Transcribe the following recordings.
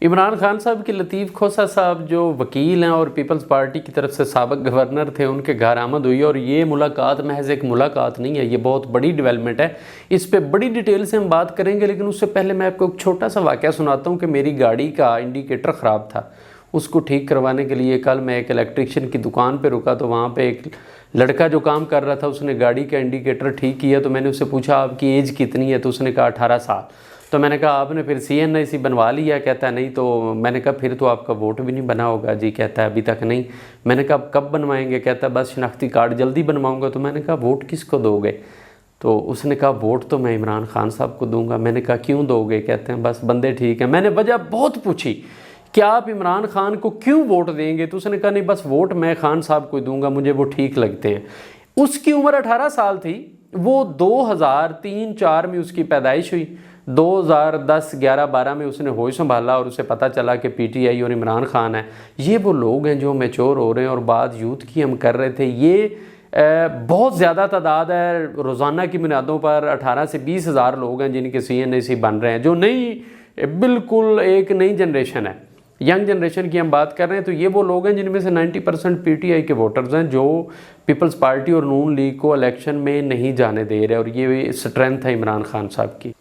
इमरान खान साहब की लतीफ़ खोसा साहब जो वकील हैं और पीपल्स पार्टी की तरफ से साबिक गवर्नर थे, उनके घर आमद हुई और ये मुलाकात महज एक मुलाकात नहीं है, ये बहुत बड़ी डेवलपमेंट है। इस पर बड़ी डिटेल से हम बात करेंगे, लेकिन उससे पहले मैं आपको एक छोटा सा वाक़या सुनाता हूँ कि मेरी गाड़ी का इंडिकेटर ख़राब था, उसको ठीक करवाने के लिए कल मैं एक इलेक्ट्रिशियन की दुकान पर रुका तो वहाँ पर एक लड़का जो काम कर रहा था उसने गाड़ी का इंडिकेटर ठीक किया। तो मैंने उससे पूछा आपकी एज कितनी है, तो उसने कहा 18 साल। तो मैंने कहा आपने फिर CNIC बनवा लिया? कहता है नहीं। तो मैंने कहा फिर तो आपका वोट भी नहीं बना होगा जी? कहता है अभी तक नहीं। मैंने कहा कब बनवाएंगे? कहता है बस शनाख्ती कार्ड जल्दी बनवाऊंगा। तो मैंने कहा वोट किसको दोगे? तो उसने कहा वोट तो मैं इमरान खान साहब को दूंगा। मैंने कहा क्यों दोगे? कहते हैं बस बंदे ठीक हैं। मैंने वजह बहुत पूछी कि आप इमरान खान को क्यों वोट देंगे? तो उसने कहा नहीं बस वोट मैं खान साहब को दूंगा, मुझे वो ठीक लगते हैं। उसकी उम्र 18 साल थी, वो 2003-4 में उसकी पैदाइश हुई। 2010, 11, 12 में उसने होश संभाला और उसे पता चला कि PTI और इमरान खान है। ये वो लोग हैं जो मैच्योर हो रहे हैं। और बात यूथ की हम कर रहे थे, ये बहुत ज़्यादा तादाद है। रोज़ाना की बुनियादों पर 18 से 20 हज़ार लोग हैं जिनके CNIC बन रहे हैं, जो नई बिल्कुल एक नई जनरेशन है, यंग जनरेशन की हम बात कर रहे हैं। तो ये वो लोग हैं जिनमें से 90% PTI के वोटर्स हैं जो पीपल्स पार्टी और नून लीग को इलेक्शन में नहीं जाने दे रहे, और ये स्ट्रेंथ है इमरान खान साहब की।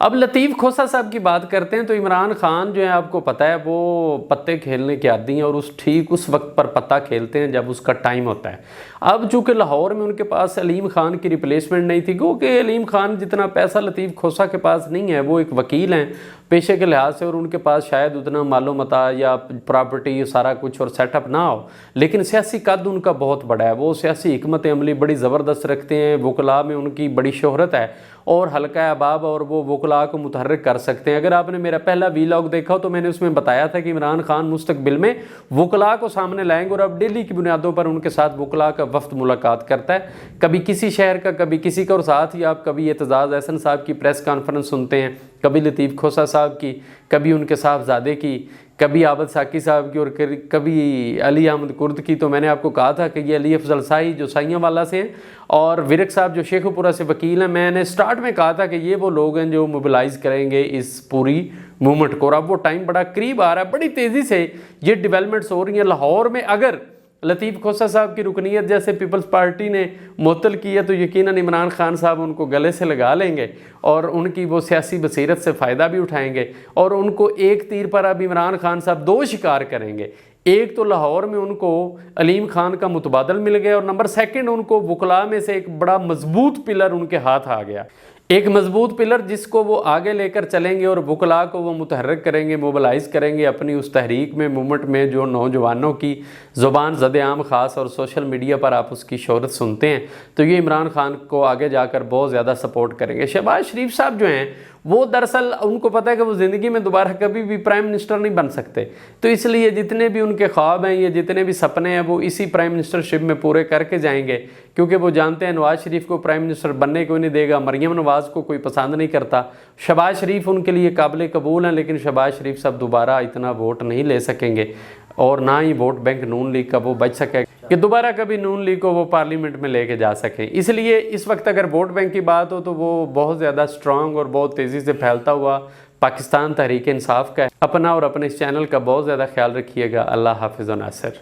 अब लतीफ़ खोसा साहब की बात करते हैं। तो इमरान खान जो है आपको पता है वो पत्ते खेलने के आदी हैं, और ठीक उस वक्त पर पत्ता खेलते हैं जब उसका टाइम होता है। अब चूँकि लाहौर में उनके पास अलीम खान की रिप्लेसमेंट नहीं थी, क्योंकि अलीम खान जितना पैसा लतीफ़ खोसा के पास नहीं है, वो एक वकील हैं पेशे के लिहाज से, और उनके पास शायद उतना मालो मता या प्रॉपर्टी सारा कुछ और सेटअप ना हो, लेकिन सियासी कद उनका बहुत बड़ा है। वो सियासी हिकमत अमली बड़ी ज़बरदस्त रखते हैं, वकला में उनकी बड़ी शोहरत है और हल्का अहबाब, और वो वकला को मुतहर्रिक कर सकते हैं। अगर आपने मेरा पहला वीलॉग देखा हो तो मैंने उसमें बताया था कि इमरान खान मुस्तकबिल में वकला को सामने लाएंगे, और अब डेली की बुनियादों पर उनके साथ वकला का वफ्द मुलाकात करता है, कभी किसी शहर का कभी किसी का। और साथ ही आप कभी एतजाज़ एहसन साहब की प्रेस कॉन्फ्रेंस सुनते हैं, कभी लतीफ़ खोसा साहब की, कभी उनके साहबजादे की, कभी आबद साकी साहब की, और कभी अली अहमद कुर्द की। तो मैंने आपको कहा था कि ये अली अफजल शाही जो साइयाँ वाला से हैं, और विरक साहब जो शेखुपुरा से वकील हैं। मैंने स्टार्ट में कहा था कि ये वो लोग हैं जो मोबिलाइज़ करेंगे इस पूरी मूवमेंट को, और अब वो टाइम बड़ा करीब आ रहा है। बड़ी तेज़ी से ये डेवलपमेंट्स हो रही हैं। लाहौर में अगर लतीफ़ खोसा साहब की रुकनीत जैसे पीपल्स पार्टी ने मुअत्तल की है तो यकीनन इमरान खान साहब उनको गले से लगा लेंगे, और उनकी वो सियासी बसीरत से फ़ायदा भी उठाएंगे, और उनको एक तीर पर अब इमरान खान साहब 2 शिकार करेंगे। एक तो लाहौर में उनको अलीम खान का मुतबादल मिल गया, और नंबर 2 उनको वकला में से एक बड़ा मजबूत पिलर उनके हाथ आ गया, एक मजबूत पिलर जिसको वो आगे लेकर चलेंगे और वकला को वो मुतहर्रिक करेंगे, मोबिलाइज़ करेंगे अपनी उस तहरीक में, मूवमेंट में जो नौजवानों की ज़ुबान ज़द-ए-आम ख़ास और सोशल मीडिया पर आप उसकी शोहरत सुनते हैं। तो ये इमरान खान को आगे जाकर बहुत ज़्यादा सपोर्ट करेंगे। शहबाज शरीफ साहब जो हैं वो दरअसल उनको पता है कि वो ज़िंदगी में दोबारा कभी भी प्राइम मिनिस्टर नहीं बन सकते, तो इसलिए जितने भी उनके ख्वाब हैं, ये जितने भी सपने हैं, वो इसी प्राइम मिनिस्टरशिप में पूरे करके जाएंगे, क्योंकि वो जानते हैं नवाज़ शरीफ को प्राइम मिनिस्टर बनने कोई नहीं देगा, मरियम नवाज़ को कोई पसंद नहीं करता। शहबाज शरीफ उनके लिए काबिल कबूल हैं, लेकिन शहबाज शरीफ साहब दोबारा इतना वोट नहीं ले सकेंगे, और ना ही वोट बैंक नून लीग का वो बच सके कि दोबारा कभी नून लीग को वो पार्लियामेंट में लेके जा सकें। इसलिए इस वक्त अगर वोट बैंक की बात हो तो वो बहुत ज़्यादा स्ट्रॉन्ग और बहुत तेज़ी से फैलता हुआ पाकिस्तान तहरीक इंसाफ का है। अपना और अपने इस चैनल का बहुत ज़्यादा ख्याल रखिएगा। अल्लाह हाफिज़ व नासिर।